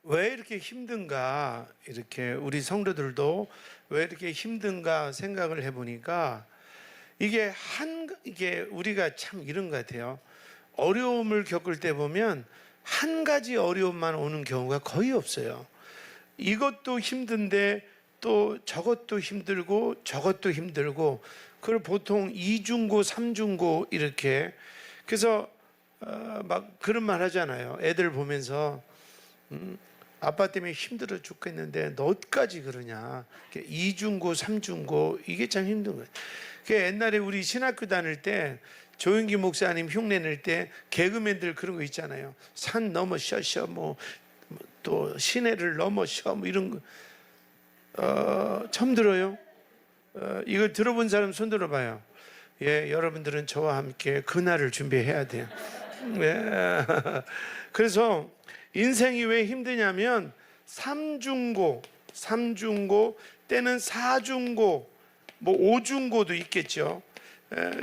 왜 이렇게 힘든가, 이렇게 우리 성도들도 왜 이렇게 힘든가 생각을 해보니까 이게 우리가 참 이런 것 같아요. 어려움을 겪을 때 보면 한 가지 어려움만 오는 경우가 거의 없어요. 이것도 힘든데 또 저것도 힘들고 저것도 힘들고, 그걸 보통 이중고 삼중고 이렇게. 그래서 막 그런 말 하잖아요. 애들 보면서 아빠 때문에 힘들어 죽겠는데 너까지 그러냐. 이중고 삼중고 이게 참 힘든 거예요. 옛날에 우리 신학교 다닐 때 조영기 목사님 흉내 낼 때 개그맨들 그런 거 있잖아요. 산 넘어 쉬어 뭐 또 시내를 넘어 쉬어 뭐 이런 거 처음 들어요? 이걸 들어본 사람 손 들어봐요. 예, 여러분들은 저와 함께 그날을 준비해야 돼요. 예. 그래서 인생이 왜 힘드냐면 삼중고 때는 사중고, 뭐 오중고도 있겠죠.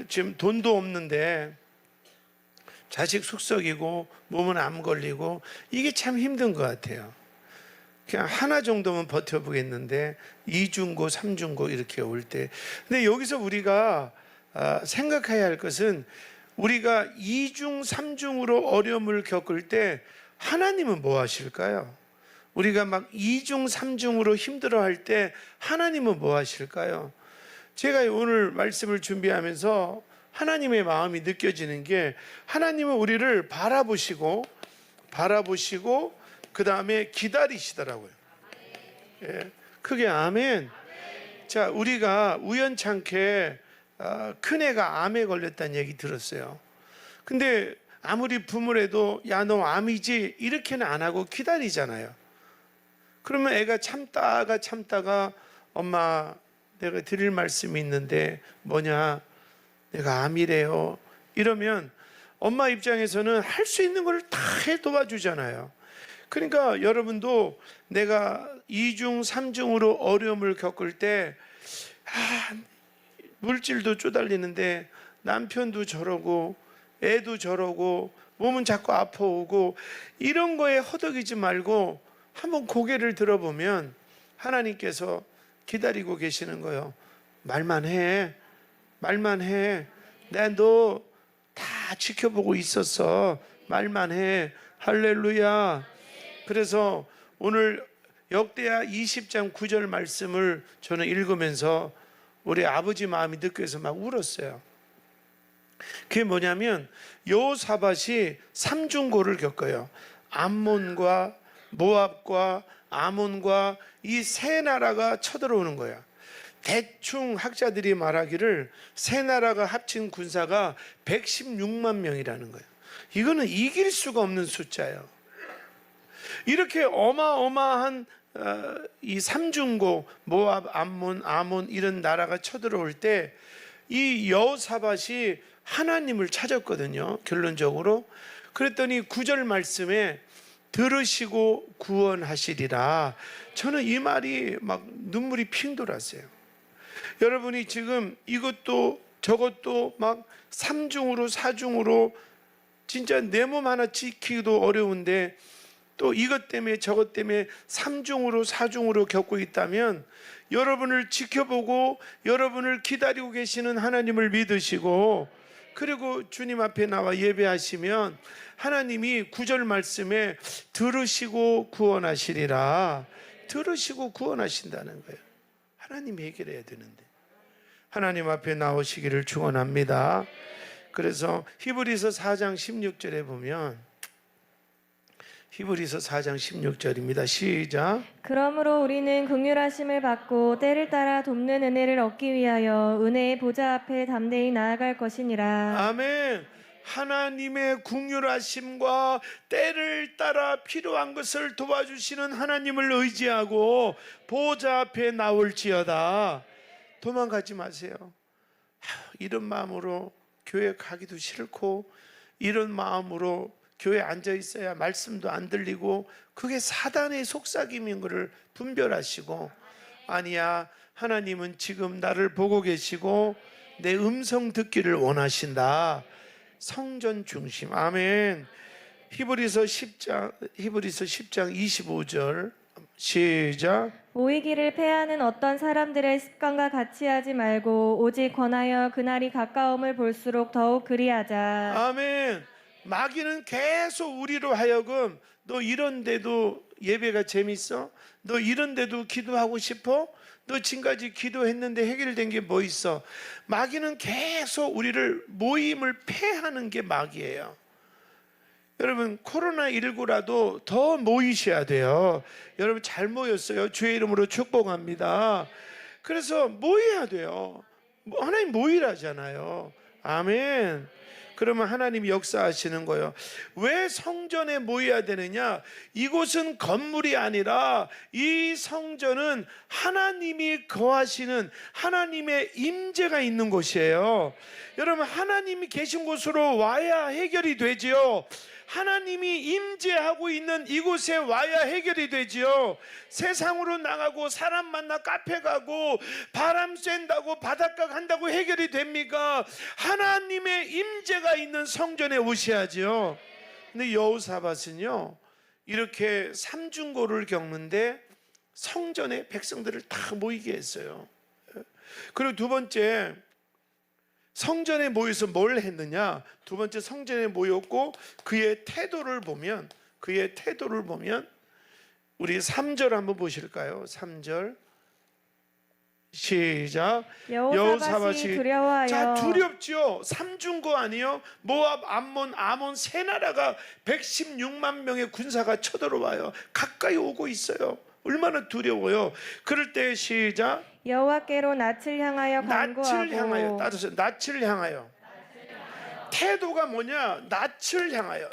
지금 돈도 없는데 자식 숙석이고 몸은 암 걸리고 이게 참 힘든 것 같아요. 그냥 하나 정도면 버텨보겠는데 이중고 삼중고 이렇게 올 때. 근데 여기서 우리가 생각해야 할 것은, 우리가 이중 삼중으로 어려움을 겪을 때 하나님은 뭐 하실까요? 우리가 막 이중 삼중으로 힘들어할 때 하나님은 뭐 하실까요? 제가 오늘 말씀을 준비하면서 하나님의 마음이 느껴지는 게, 하나님은 우리를 바라보시고 그 다음에 기다리시더라고요. 예, 그게 아멘. 자, 우리가 우연찮게 큰애가 암에 걸렸다는 얘기 들었어요. 근데 아무리 부모래도 야 너 암이지 이렇게는 안 하고 기다리잖아요. 그러면 애가 참다가 엄마 내가 드릴 말씀이 있는데 뭐냐, 내가 암이래요 이러면 엄마 입장에서는 할 수 있는 걸 다 해 도와주잖아요. 그러니까 여러분도 내가 이중 삼중으로 어려움을 겪을 때 물질도 쪼달리는데 남편도 저러고 애도 저러고 몸은 자꾸 아파오고, 이런 거에 허덕이지 말고 한번 고개를 들어보면 하나님께서 기다리고 계시는 거예요. 말만 해. 내가 너 다 지켜보고 있었어. 말만 해. 할렐루야. 그래서 오늘 역대하 20장 9절 말씀을 저는 읽으면서 우리 아버지 마음이 느껴서 막 울었어요. 그게 뭐냐면 여호사밧이 삼중고를 겪어요. 암몬과 모압과 아몬과 이 세 나라가 쳐들어오는 거야. 대충 학자들이 말하기를 세 나라가 합친 군사가 116만 명이라는 거예요. 이거는 이길 수가 없는 숫자예요. 이렇게 어마어마한 이 삼중고, 모압, 아몬 이런 나라가 쳐들어올 때 이 여호사밧이 하나님을 찾았거든요. 결론적으로. 그랬더니 9절 말씀에 들으시고 구원하시리라. 저는 이 말이 막 눈물이 핑 돌았어요. 여러분이 지금 이것도 저것도 막 삼중으로 사중으로 진짜 내 몸 하나 지키기도 어려운데 또 이것 때문에 저것 때문에 삼중으로 사중으로 겪고 있다면, 여러분을 지켜보고 여러분을 기다리고 계시는 하나님을 믿으시고, 그리고 주님 앞에 나와 예배하시면 하나님이 9절 말씀에 들으시고 구원하시리라. 들으시고 구원하신다는 거예요. 하나님이 해결해야 되는데 하나님 앞에 나오시기를 축원합니다. 그래서 히브리서 4장 16절에 보면, 히브리서 4장 16절입니다. 시작. 그러므로 우리는 긍휼하심을 받고 때를 따라 돕는 은혜를 얻기 위하여 은혜의 보좌 앞에 담대히 나아갈 것이니라. 아멘. 하나님의 긍휼하심과 때를 따라 필요한 것을 도와주시는 하나님을 의지하고 보좌 앞에 나올지어다. 도망가지 마세요. 이런 마음으로 교회 가기도 싫고, 이런 마음으로 교회에 앉아 있어야 말씀도 안 들리고, 그게 사단의 속삭임인 것을 분별하시고, 아니야, 하나님은 지금 나를 보고 계시고 내 음성 듣기를 원하신다. 성전 중심. 아멘. 히브리서 10장 25절 시작. 모이기를 패하는 어떤 사람들의 습관과 같이 하지 말고 오직 권하여 그날이 가까움을 볼수록 더욱 그리하자. 아멘. 마귀는 계속 우리로 하여금 너 이런데도 예배가 재밌어? 너 이런데도 기도하고 싶어? 너 지금까지 기도했는데 해결된 게 뭐 있어? 마귀는 계속 우리를 모임을 패하는 게 마귀예요. 여러분 코로나19라도 더 모이셔야 돼요. 여러분 잘 모였어요. 주의 이름으로 축복합니다. 그래서 모여야 돼요. 하나님 모이라잖아요. 아멘. 그러면 하나님이 역사하시는 거예요. 왜 성전에 모여야 되느냐? 이곳은 건물이 아니라 이 성전은 하나님이 거하시는 하나님의 임재가 있는 곳이에요. 여러분 하나님이 계신 곳으로 와야 해결이 되지요. 하나님이 임재하고 있는 이곳에 와야 해결이 되지요. 세상으로 나가고 사람 만나 카페 가고 바람 쐰다고 바닷가 간다고 해결이 됩니까? 하나님의 임재가 있는 성전에 오셔야지요. 근데 여호사밧은요 이렇게 삼중고를 겪는데 성전에 백성들을 다 모이게 했어요. 그리고 두 번째, 성전에 모여서 뭘 했느냐? 두 번째, 성전에 모였고 그의 태도를 보면 우리 3절 한번 보실까요? 3절 시작. 여호사밧이 두려워하여. 자, 두렵죠. 삼중고 아니요? 모압, 암몬 세 나라가 116만 명의 군사가 쳐들어와요. 가까이 오고 있어요. 얼마나 두려워요. 그럴 때 시작. 여호와께로 낯을 향하여 간구하고. 낯을 향하여. 따라서 낯을 향하여. 태도가 뭐냐? 낯을 향하여.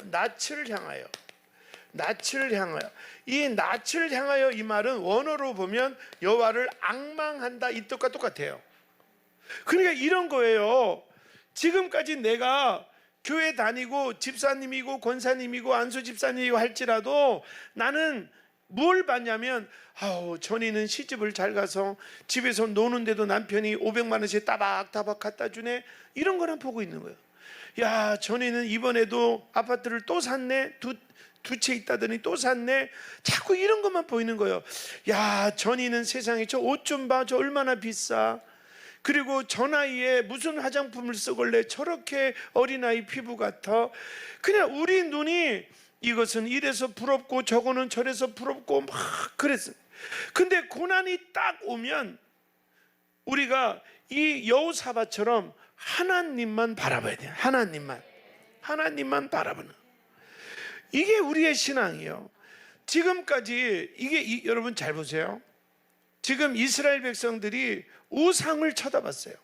이 낯을 향하여 이 말은 원어로 보면 여호와를 앙망한다 이 뜻과 똑같아요. 그러니까 이런 거예요. 지금까지 내가 교회 다니고 집사님이고 권사님이고 안수 집사님이고 할지라도 나는 뭘 봤냐면 전이는 시집을 잘 가서 집에서 노는데도 남편이 500만 원씩 따박따박 갖다 주네. 이런 거는 보고 있는 거예요. 야, 전에는 이번에도 아파트를 또 샀네. 두 채 있다더니 또 샀네. 자꾸 이런 것만 보이는 거예요. 야, 전이는 세상에 저 옷 좀 봐. 저 얼마나 비싸. 그리고 저 나이에 무슨 화장품을 쓰길래 저렇게 어린아이 피부 같아. 그냥 우리 눈이 이것은 이래서 부럽고 저거는 저래서 부럽고 막 그랬어요. 근데 고난이 딱 오면 우리가 이 여호사밧처럼 하나님만 바라봐야 돼요. 하나님만 바라보는. 이게 우리의 신앙이에요. 지금까지 여러분 잘 보세요. 지금 이스라엘 백성들이 우상을 쳐다봤어요.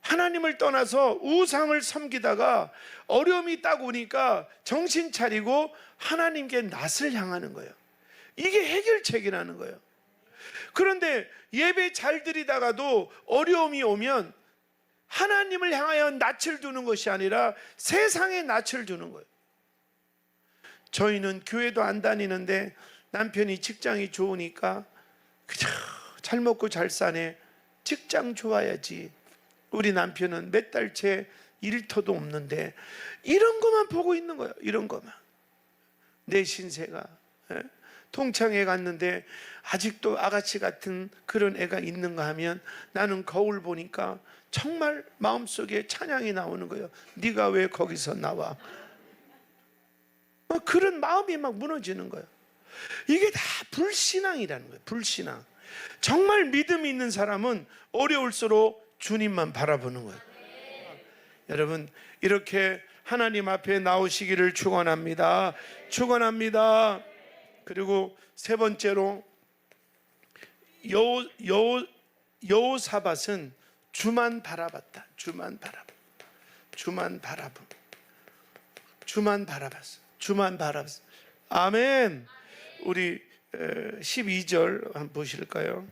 하나님을 떠나서 우상을 섬기다가 어려움이 딱 오니까 정신 차리고 하나님께 낯을 향하는 거예요. 이게 해결책이라는 거예요. 그런데 예배 잘 드리다가도 어려움이 오면 하나님을 향하여 낯을 두는 것이 아니라 세상에 낯을 두는 거예요. 저희는 교회도 안 다니는데 남편이 직장이 좋으니까 그저 잘 먹고 잘 사네. 직장 좋아야지. 우리 남편은 몇 달째 일터도 없는데 이런 것만 보고 있는 거예요. 이런 것만. 내 신세가 동창회 갔는데 아직도 아가씨 같은 그런 애가 있는가 하면 나는 거울 보니까 정말 마음속에 찬양이 나오는 거예요. 네가 왜 거기서 나와? 그런 마음이 막 무너지는 거예요. 이게 다 불신앙이라는 거예요. 불신앙. 정말 믿음이 있는 사람은 어려울수록 주님만 바라보는 거예요. 여러분 이렇게 하나님 앞에 나오시기를 축원합니다. 그리고 세 번째로 여호사밧은 주만 바라봤다. 주만 바라봤어. 아멘. 우리 12절 한번 보실까요?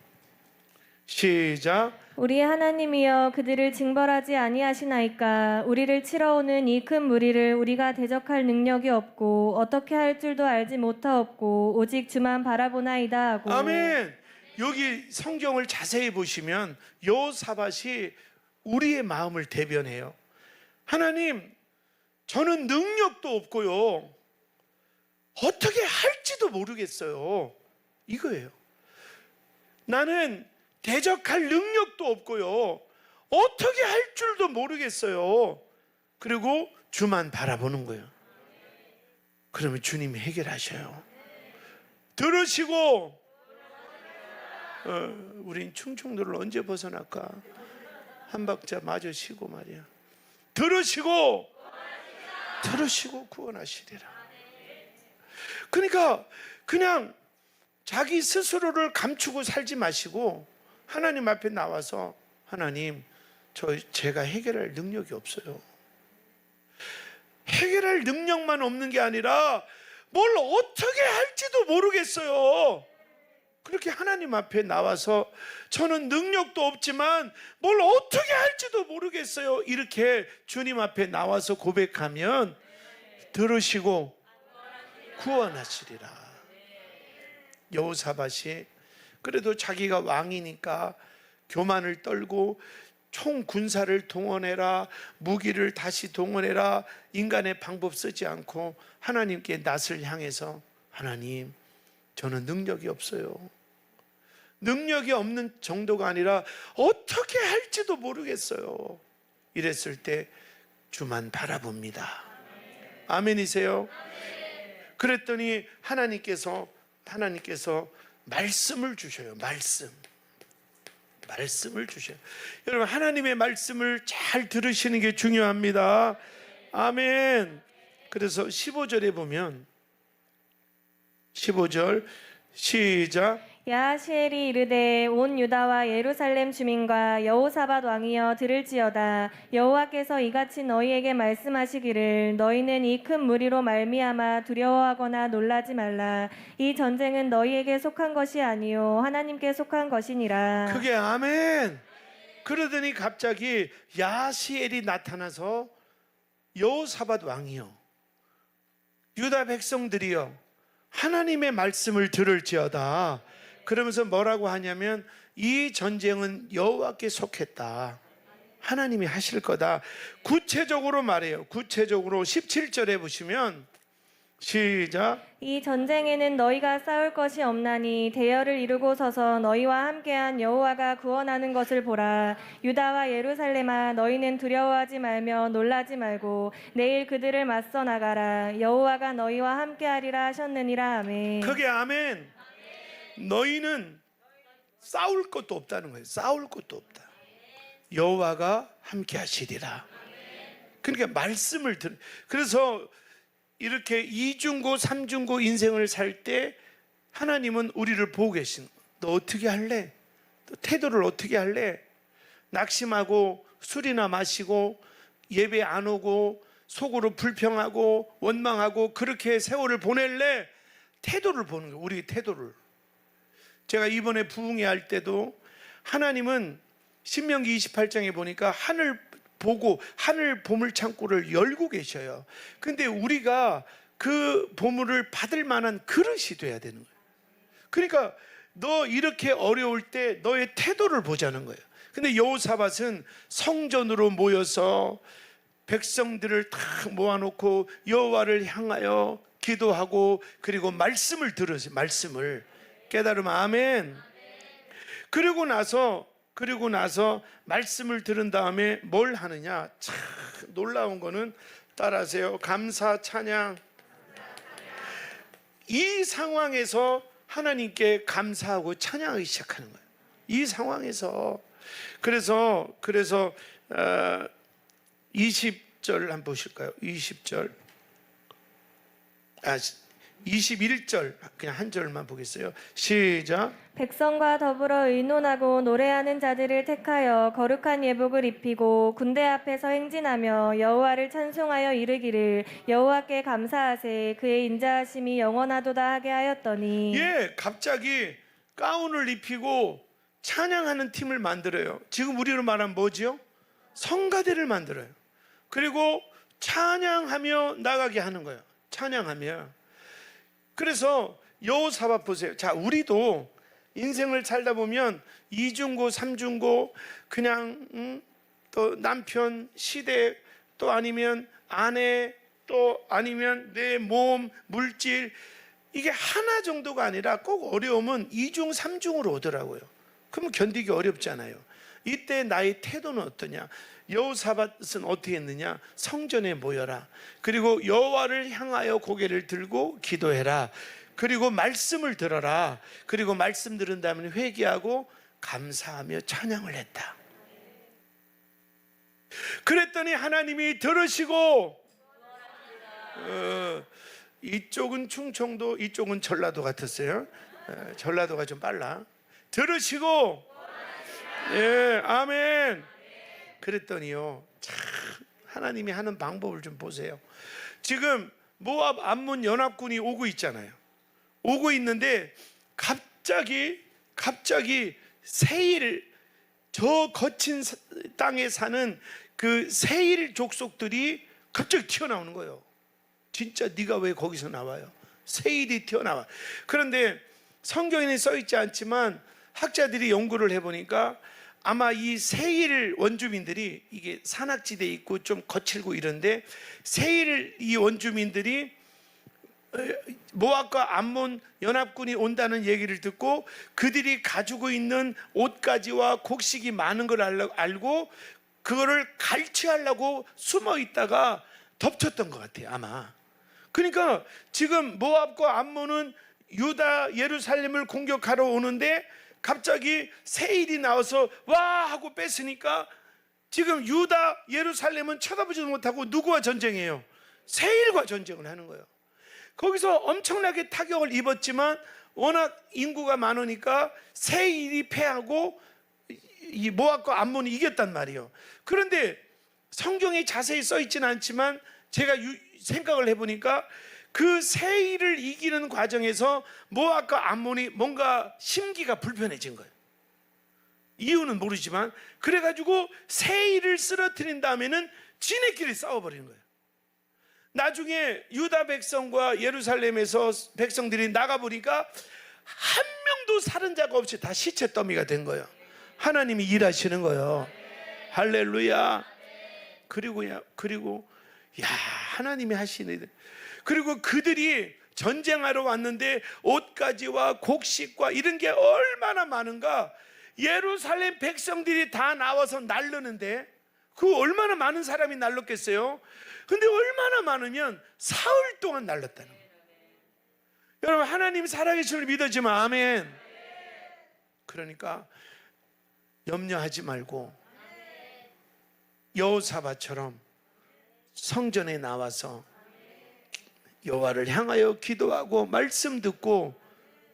시작. 우리 하나님이여 그들을 징벌하지 아니하시나이까. 우리를 치러오는 이 큰 무리를 우리가 대적할 능력이 없고 어떻게 할 줄도 알지 못하옵고 오직 주만 바라보나이다 하고. 아멘. 여기 성경을 자세히 보시면 여호사밧이 우리의 마음을 대변해요. 하나님, 저는 능력도 없고요. 어떻게 할지도 모르겠어요. 이거예요. 나는 대적할 능력도 없고요. 어떻게 할 줄도 모르겠어요. 그리고 주만 바라보는 거예요. 그러면 주님이 해결하셔요. 들으시고 우린 충충도를 언제 벗어날까? 한 박자 마저 쉬고 말이야. 들으시고 구원하시리라. 그러니까 그냥 자기 스스로를 감추고 살지 마시고 하나님 앞에 나와서 하나님, 제가 해결할 능력이 없어요. 해결할 능력만 없는 게 아니라 뭘 어떻게 할지도 모르겠어요. 그렇게 하나님 앞에 나와서 저는 능력도 없지만 뭘 어떻게 할지도 모르겠어요. 이렇게 주님 앞에 나와서 고백하면 들으시고 구원하시리라. 여호사밧이 그래도 자기가 왕이니까 교만을 떨고 총 군사를 동원해라, 무기를 다시 동원해라, 인간의 방법 쓰지 않고 하나님께 낯을 향해서 하나님, 저는 능력이 없어요. 능력이 없는 정도가 아니라 어떻게 할지도 모르겠어요. 이랬을 때 주만 바라봅니다. 아멘이세요? 그랬더니 하나님께서 말씀을 주셔요. 말씀을 주셔요. 여러분, 하나님의 말씀을 잘 들으시는 게 중요합니다. 아멘. 그래서 15절에 보면 15절 시작. 야하시엘이 이르되 온 유다와 예루살렘 주민과 여호사밧 왕이여 들을지어다. 여호와께서 이같이 너희에게 말씀하시기를 너희는 이 큰 무리로 말미암아 두려워하거나 놀라지 말라. 이 전쟁은 너희에게 속한 것이 아니요 하나님께 속한 것이니라. 그게 아멘. 그러더니 갑자기 야하시엘이 나타나서 여호사밧 왕이여 유다 백성들이여 하나님의 말씀을 들을지어다. 그러면서 뭐라고 하냐면 이 전쟁은 여호와께 속했다. 하나님이 하실 거다. 구체적으로 말해요. 구체적으로 17절에 보시면 시작. 이 전쟁에는 너희가 싸울 것이 없나니 대열을 이루고 서서 너희와 함께한 여호와가 구원하는 것을 보라. 유다와 예루살렘아 너희는 두려워하지 말며 놀라지 말고 내일 그들을 맞서 나가라. 여호와가 너희와 함께하리라 하셨느니라. 아멘. 그게 아멘. 너희는 싸울 것도 없다는 거예요. 싸울 것도 없다. 여호와가 함께 하시리라. 그러니까 말씀을 그래서 이렇게 이중고 삼중고 인생을 살 때 하나님은 우리를 보고 계신. 너 어떻게 할래? 너 태도를 어떻게 할래? 낙심하고 술이나 마시고 예배 안 오고 속으로 불평하고 원망하고 그렇게 세월을 보낼래? 태도를 보는 거예요. 우리의 태도를. 제가 이번에 부흥회 할 때도 하나님은 신명기 28장에 보니까 하늘 보고 하늘 보물 창고를 열고 계셔요. 근데 우리가 그 보물을 받을 만한 그릇이 돼야 되는 거예요. 그러니까 너 이렇게 어려울 때 너의 태도를 보자는 거예요. 근데 여호사밧은 성전으로 모여서 백성들을 다 모아놓고 여호와를 향하여 기도하고 그리고 말씀을 들으세요. 말씀을 깨달으면 아멘. 그리고 나서 말씀을 들은 다음에 뭘 하느냐? 참 놀라운 거는 따라하세요. 감사 찬양. 이 상황에서 하나님께 감사하고 찬양하기 시작하는 거예요. 이 상황에서 그래서 20절 한번 보실까요? 20절 21절 그냥 한 절만 보겠어요. 시작. 백성과 더불어 의논하고 노래하는 자들을 택하여 거룩한 예복을 입히고 군대 앞에서 행진하며 여호와를 찬송하여 이르기를 여호와께 감사하세 그의 인자하심이 영원하도다 하게 하였더니. 예, 갑자기 가운을 입히고 찬양하는 팀을 만들어요. 지금 우리로 말하면 뭐지요? 성가대를 만들어요. 그리고 찬양하며 나가게 하는 거예요. 찬양하며. 그래서 여호사밧 보세요. 자, 우리도 인생을 살다 보면 이중고 삼중고 그냥 또 남편 시댁 또 아니면 아내 또 아니면 내 몸, 물질, 이게 하나 정도가 아니라 꼭 어려움은 2중, 3중으로 오더라고요. 그러면 견디기 어렵잖아요. 이때 나의 태도는 어떠냐? 여호사밧은 어떻게 했느냐? 성전에 모여라. 그리고 여호와를 향하여 고개를 들고 기도해라. 그리고 말씀을 들어라. 그리고 말씀 들은 다음에 회개하고 감사하며 찬양을 했다. 그랬더니 하나님이 들으시고, 이쪽은 충청도, 이쪽은 전라도 같았어요. 전라도가 좀 빨라. 들으시고, 예, 아멘. 그랬더니요, 참 하나님이 하는 방법을 좀 보세요. 지금 모압 암몬 연합군이 오고 있잖아요. 오고 있는데 갑자기 세일, 저 거친 땅에 사는 그 세일 족속들이 갑자기 튀어나오는 거예요. 진짜 네가 왜 거기서 나와요? 세일이 튀어나와. 그런데 성경에는 써있지 않지만 학자들이 연구를 해보니까 아마 이 세일 원주민들이, 이게 산악지대에 있고 좀 거칠고 이런데, 세일 이 원주민들이 모압과 암몬 연합군이 온다는 얘기를 듣고 그들이 가지고 있는 옷가지와 곡식이 많은 걸 알고 그거를 갈취하려고 숨어 있다가 덮쳤던 것 같아요, 아마. 그러니까 지금 모압과 암몬은 유다 예루살렘을 공격하러 오는데 갑자기 세일이 나와서 와 하고 뺐으니까 지금 유다 예루살렘은 쳐다보지도 못하고 누구와 전쟁해요? 세일과 전쟁을 하는 거예요. 거기서 엄청나게 타격을 입었지만 워낙 인구가 많으니까 세일이 패하고 이 모압과 암몬이 이겼단 말이에요. 그런데 성경에 자세히 써 있지는 않지만 제가 생각을 해보니까 그 세일을 이기는 과정에서 모압과 암몬이 뭔가 심기가 불편해진 거예요. 이유는 모르지만 그래가지고 세일을 쓰러뜨린 다음에는 지네끼리 싸워버리는 거예요. 나중에 유다 백성과 예루살렘에서 백성들이 나가보니까 한 명도 살은 자가 없이 다 시체 더미가 된 거예요. 하나님이 일하시는 거예요. 할렐루야. 그리고 하나님이 하시는. 그리고 그들이 전쟁하러 왔는데 옷가지와 곡식과 이런 게 얼마나 많은가. 예루살렘 백성들이 다 나와서 날르는데 그 얼마나 많은 사람이 날랐겠어요? 근데 얼마나 많으면 사흘 동안 날랐다는 거예요. 여러분, 하나님 살아계심을 믿어지면 아멘. 그러니까 염려하지 말고 여호사밧처럼 성전에 나와서 여호와를 향하여 기도하고 말씀 듣고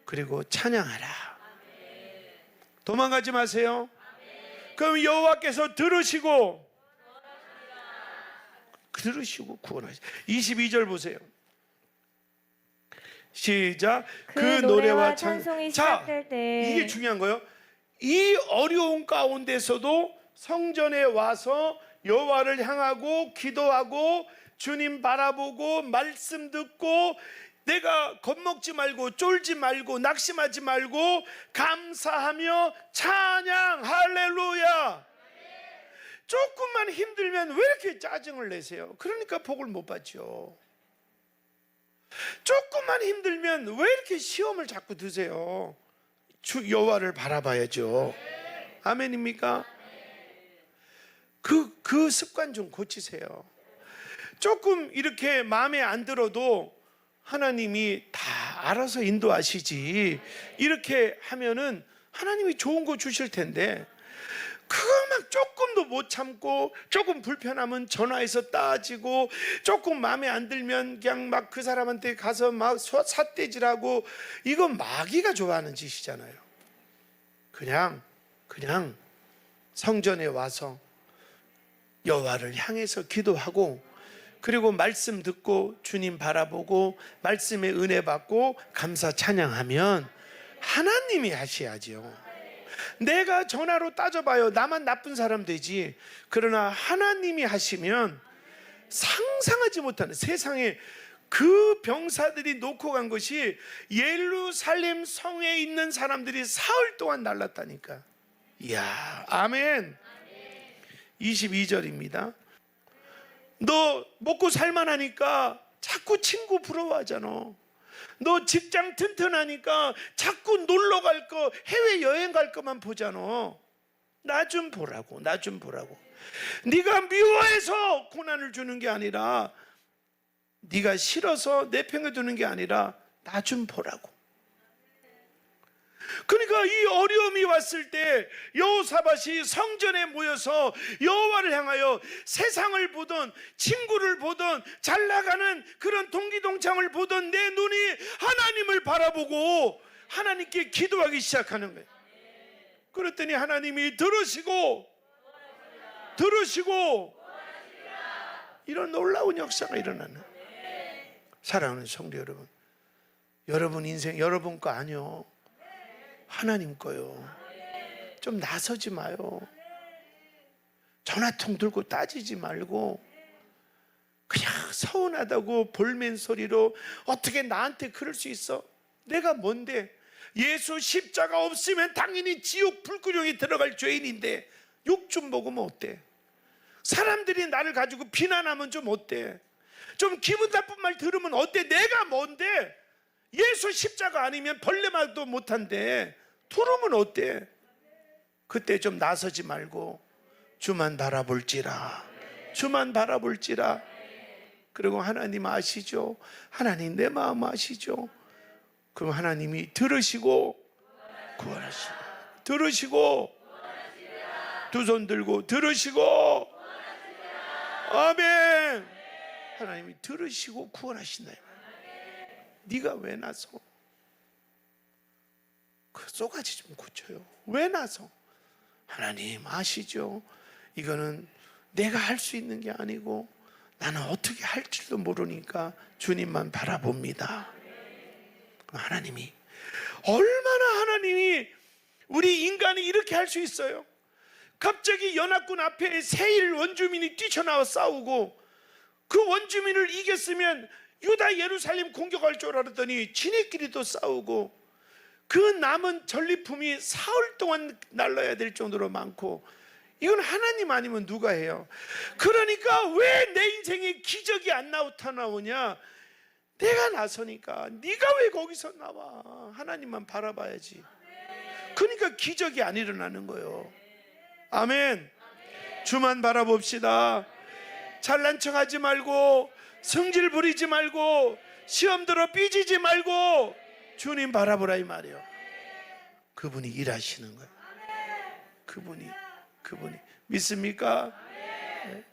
그리고 찬양하라. 도망가지 마세요. 그럼 여호와께서 들으시고 구원하시고. 22절 보세요. 시작. 그 노래와 찬송이 시작될 때, 이게 중요한 거예요. 이 어려운 가운데서도 성전에 와서 여호와를 향하고 기도하고 주님 바라보고 말씀 듣고 내가 겁먹지 말고 쫄지 말고 낙심하지 말고 감사하며 찬양. 할렐루야. 조금만 힘들면 왜 이렇게 짜증을 내세요? 그러니까 복을 못 받죠. 조금만 힘들면 왜 이렇게 시험을 자꾸 드세요? 주 여호와를 바라봐야죠. 아멘입니까? 그 습관 좀 고치세요. 조금 이렇게 마음에 안 들어도 하나님이 다 알아서 인도하시지, 이렇게 하면은 하나님이 좋은 거 주실 텐데 그거 막 조금도 못 참고 조금 불편하면 전화해서 따지고 조금 마음에 안 들면 그냥 막 그 사람한테 가서 막 삿대질하고, 이건 마귀가 좋아하는 짓이잖아요. 그냥 성전에 와서 여호와를 향해서 기도하고 그리고 말씀 듣고 주님 바라보고 말씀의 은혜 받고 감사 찬양하면 하나님이 하셔야죠. 내가 전화로 따져봐요. 나만 나쁜 사람 되지. 그러나 하나님이 하시면 상상하지 못하는, 세상에 그 병사들이 놓고 간 것이 예루살렘 성에 있는 사람들이 사흘 동안 날랐다니까. 이야, 아멘. 22절입니다. 너 먹고 살만하니까 자꾸 친구 부러워하잖아. 너 직장 튼튼하니까 자꾸 놀러 갈 거, 해외 여행 갈 거만 보잖아. 나 좀 보라고, 나 좀 보라고. 네가 미워해서 고난을 주는 게 아니라, 네가 싫어서 내팽개두는 게 아니라 나 좀 보라고. 그러니까 이 어려움이 왔을 때 여호사밧이 성전에 모여서 여호와를 향하여 세상을 보던, 친구를 보던, 잘 나가는 그런 동기동창을 보던 내 눈이 하나님을 바라보고 하나님께 기도하기 시작하는 거예요. 그랬더니 하나님이 들으시고 이런 놀라운 역사가 일어나는 거예요. 사랑하는 성도 여러분, 여러분 인생 여러분 거 아니요, 하나님 거요. 좀 나서지 마요. 전화통 들고 따지지 말고 그냥 서운하다고 볼멘 소리로 어떻게 나한테 그럴 수 있어? 내가 뭔데? 예수 십자가 없으면 당연히 지옥 불구령에 들어갈 죄인인데 욕 좀 먹으면 어때? 사람들이 나를 가지고 비난하면 좀 어때? 좀 기분 나쁜 말 들으면 어때? 내가 뭔데? 예수 십자가 아니면 벌레 말도 못한데 들으면 어때? 그때 좀 나서지 말고 주만 바라볼지라, 주만 바라볼지라. 그리고 하나님 아시죠? 하나님 내 마음 아시죠? 그럼 하나님이 들으시고 구원하시라. 들으시고 두 손 들고 들으시고, 아멘. 하나님이 들으시고 구원하신다. 네가 왜 나서? 그 쏘가지 좀 고쳐요. 왜 나서? 하나님 아시죠? 이거는 내가 할 수 있는 게 아니고 나는 어떻게 할지도 모르니까 주님만 바라봅니다. 하나님이 얼마나, 하나님이 우리 인간이 이렇게 할 수 있어요? 갑자기 연합군 앞에 세일 원주민이 뛰쳐나와 싸우고 그 원주민을 이겼으면 유다 예루살렘 공격할 줄 알았더니 지네끼리도 싸우고 그 남은 전리품이 사흘 동안 날라야 될 정도로 많고, 이건 하나님 아니면 누가 해요? 그러니까 왜 내 인생에 기적이 안 나타나오냐? 내가 나서니까. 네가 왜 거기서 나와? 하나님만 바라봐야지. 그러니까 기적이 안 일어나는 거예요. 아멘. 주만 바라봅시다. 잘난 척하지 말고, 성질 부리지 말고, 시험 들어 삐지지 말고 주님 바라보라 이 말이에요. 그분이 일하시는 거예요. 그분이 믿습니까? 네.